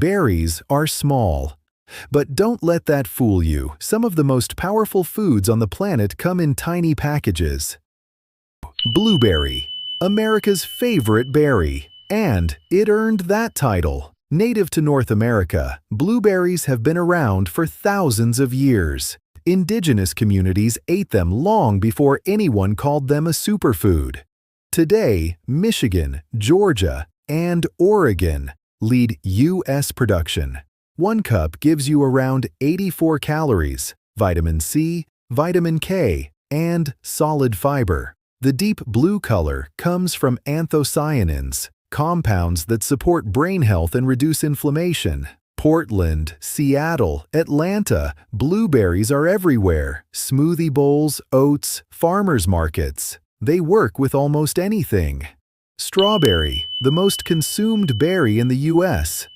Berries are small. But don't let that fool you. Some of the most powerful foods on the planet come in tiny packages. Blueberry, America's favorite berry. And it earned that title. Native to North America, blueberries have been around for thousands of years. Indigenous communities ate them long before anyone called them a superfood. Today, Michigan, Georgia, and Oregon lead U.S. production. 1 cup gives you around 84 calories, vitamin C, vitamin K, and solid fiber. The deep blue color comes from anthocyanins, compounds that support brain health and reduce inflammation. Portland, Seattle, Atlanta, blueberries are everywhere. Smoothie bowls, oats, farmers markets. They work with almost anything. Strawberry, the most consumed berry in the U.S.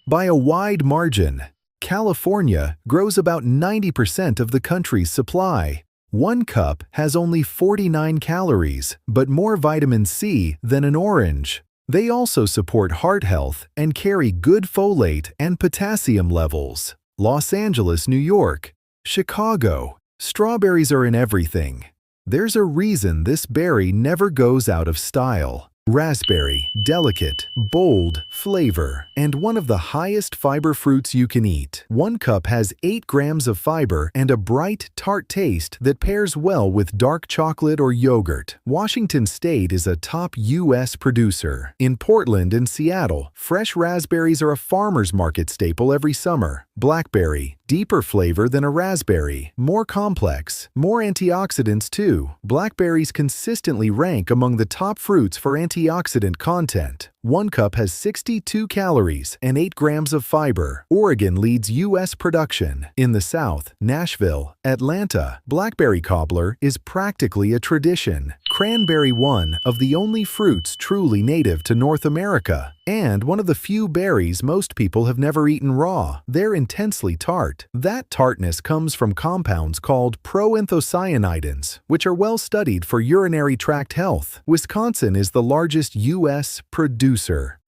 by a wide margin. California grows about 90% of the country's supply. 1 cup has only 49 calories, but more vitamin C than an orange. They also support heart health and carry good folate and potassium levels. Los Angeles, New York, Chicago. Strawberries are in everything. There's a reason this berry never goes out of style. Raspberry, delicate, bold flavor, and one of the highest fiber fruits you can eat. 1 cup has 8 grams of fiber and a bright, tart taste that pairs well with dark chocolate or yogurt. Washington State is a top U.S. producer. In Portland and Seattle, fresh raspberries are a farmer's market staple every summer. Blackberry, deeper flavor than a raspberry, more complex, more antioxidants too. Blackberries consistently rank among the top fruits for antioxidant content. 1 cup has 62 calories and 8 grams of fiber. Oregon leads U.S. production. In the South, Nashville, Atlanta, blackberry cobbler is practically a tradition. Cranberry, one of the only fruits truly native to North America, and one of the few berries most people have never eaten raw. They're intensely tart. That tartness comes from compounds called proanthocyanidins, which are well studied for urinary tract health. Wisconsin is the largest U.S. producer.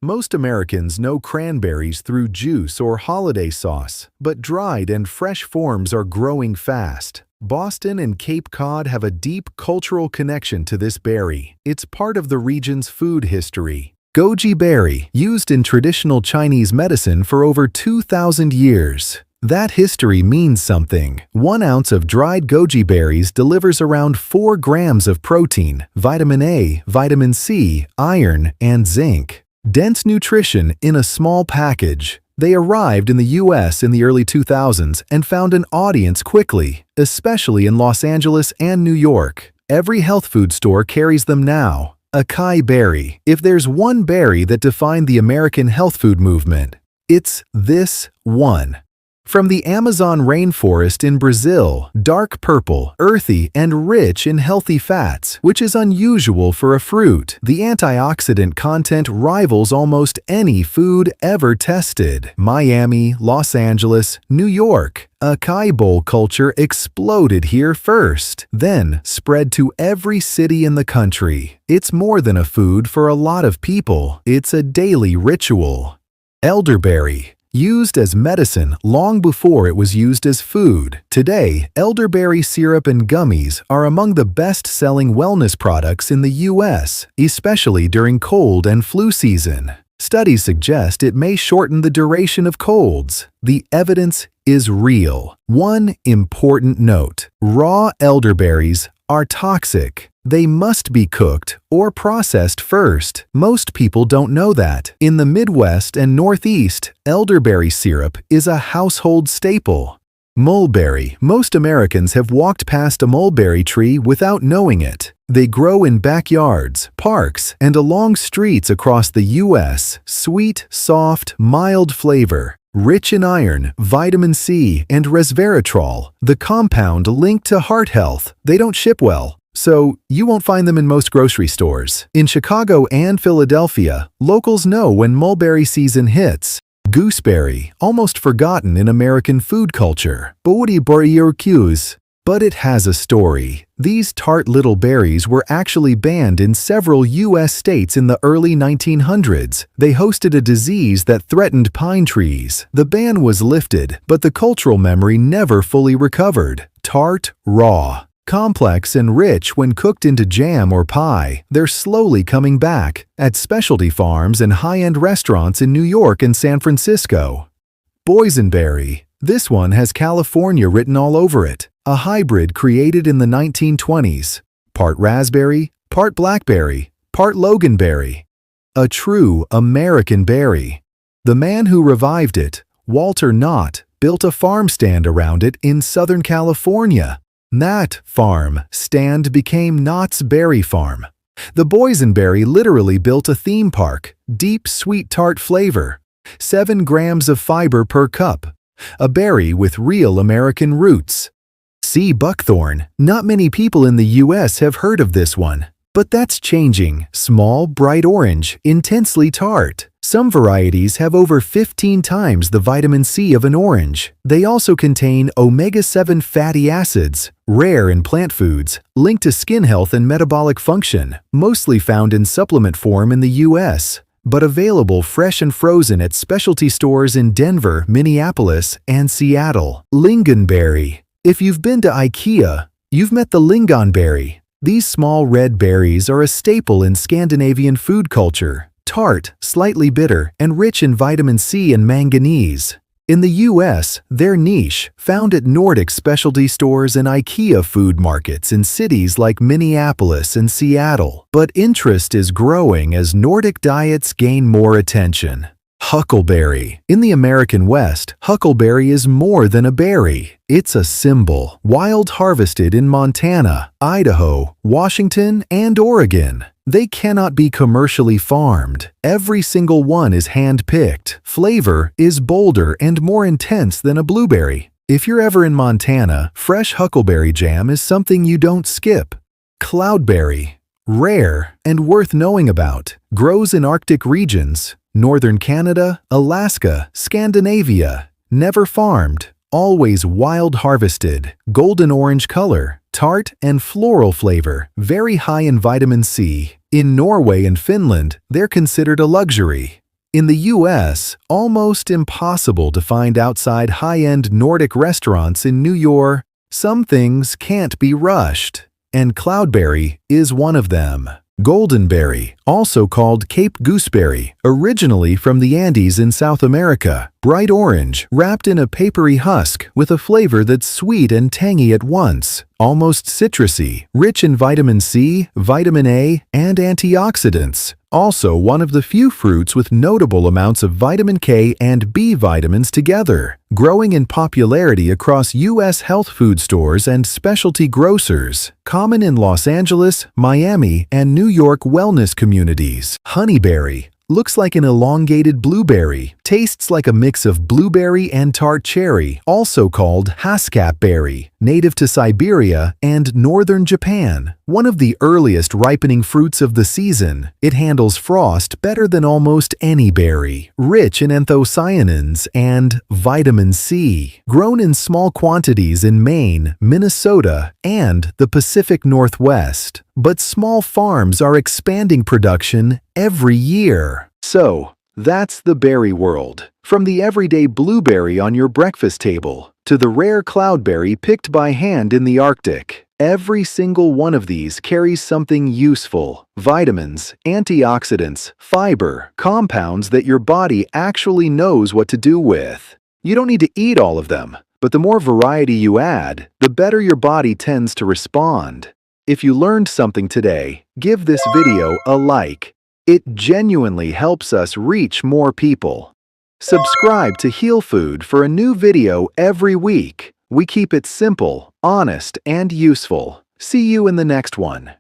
Most Americans know cranberries through juice or holiday sauce, but dried and fresh forms are growing fast. Boston and Cape Cod have a deep cultural connection to this berry. It's part of the region's food history. Goji Berry, used in traditional Chinese medicine for over 2,000 years. That history means something. 1 ounce of dried goji berries delivers around 4 grams of protein, vitamin A, vitamin C, iron, and zinc. Dense nutrition in a small package. They arrived in the U.S. in the early 2000s and found an audience quickly, especially in Los Angeles and New York. Every health food store carries them now. Acai Berry. If there's one berry that defined the American health food movement, it's this one. From the Amazon rainforest in Brazil, dark purple, earthy, and rich in healthy fats, which is unusual for a fruit. The antioxidant content rivals almost any food ever tested. Miami, Los Angeles, New York. Acai bowl culture exploded here first, then spread to every city in the country. It's more than a food for a lot of people. It's a daily ritual. Elderberry. Used as medicine long before it was used as food. Today, elderberry syrup and gummies are among the best-selling wellness products in the U.S., especially during cold and flu season. Studies suggest it may shorten the duration of colds. The evidence is real. One important note: raw elderberries are toxic. They must be cooked or processed first. Most people don't know that. In the Midwest and Northeast, elderberry syrup is a household staple. Mulberry. Most Americans have walked past a mulberry tree without knowing it. They grow in backyards, parks, and along streets across the U.S. Sweet, soft, mild flavor. Rich in iron, vitamin C, and resveratrol, the compound linked to heart health. They don't ship well, so you won't find them in most grocery stores. In Chicago and Philadelphia, locals know when mulberry season hits. Gooseberry, almost forgotten in American food culture. But it has a story. These tart little berries were actually banned in several U.S. states in the early 1900s. They hosted a disease that threatened pine trees. The ban was lifted, but the cultural memory never fully recovered. Tart, raw, complex and rich when cooked into jam or pie, they're slowly coming back at specialty farms and high-end restaurants in New York and San Francisco. Boysenberry. This one has California written all over it. A hybrid created in the 1920s. Part raspberry, part blackberry, part Loganberry. A true American berry. The man who revived it, Walter Knott, built a farm stand around it in Southern California. That farm stand became Knott's Berry Farm. The Boysenberry literally built a theme park. Deep, sweet, tart flavor. 7 grams of fiber per cup. A berry with real American roots. See Buckthorn. Not many people in the U.S. have heard of this one. But that's changing. Small, bright orange, intensely tart. Some varieties have over 15 times the vitamin C of an orange. They also contain omega-7 fatty acids, rare in plant foods, linked to skin health and metabolic function, mostly found in supplement form in the U.S., but available fresh and frozen at specialty stores in Denver, Minneapolis, and Seattle. Lingonberry. If you've been to IKEA, you've met the Lingonberry. These small red berries are a staple in Scandinavian food culture. Tart, slightly bitter, and rich in vitamin C and manganese. In the U.S., they're niche, found at Nordic specialty stores and IKEA food markets in cities like Minneapolis and Seattle. But interest is growing as Nordic diets gain more attention. Huckleberry. In the American West, huckleberry is more than a berry. It's a symbol, wild harvested in Montana, Idaho, Washington, and Oregon. They cannot be commercially farmed. Every single one is hand-picked. Flavor is bolder and more intense than a blueberry. If you're ever in Montana, fresh huckleberry jam is something you don't skip. Cloudberry. Rare and worth knowing about. Grows in Arctic regions. Northern Canada, Alaska, Scandinavia. Never farmed. Always wild harvested. Golden orange color. Tart and floral flavor. Very high in vitamin C. In Norway and Finland, they're considered a luxury. In the U.S., almost impossible to find outside high-end Nordic restaurants in New York. Some things can't be rushed. And Cloudberry is one of them. Goldenberry, also called Cape Gooseberry, originally from the Andes in South America. Bright orange, wrapped in a papery husk with a flavor that's sweet and tangy at once. Almost citrusy, rich in vitamin C, vitamin A, and antioxidants. Also one of the few fruits with notable amounts of vitamin K and B vitamins together. Growing in popularity across U.S. health food stores and specialty grocers. Common in Los Angeles, Miami, and New York wellness communities. Honeyberry. Looks like an elongated blueberry. Tastes like a mix of blueberry and tart cherry, also called Acai Berry, native to Siberia and northern Japan. One of the earliest ripening fruits of the season, it handles frost better than almost any berry. Rich in anthocyanins and vitamin C. Grown in small quantities in Maine, Minnesota, and the Pacific Northwest. But small farms are expanding production every year. So, that's the berry world. From the everyday blueberry on your breakfast table, to the rare cloudberry picked by hand in the Arctic. Every single one of these carries something useful. Vitamins, antioxidants, fiber, compounds that your body actually knows what to do with. You don't need to eat all of them, but the more variety you add, the better your body tends to respond. If you learned something today, give this video a like. It genuinely helps us reach more people. Subscribe to HealFood for a new video every week. We keep it simple, honest, and useful. See you in the next one.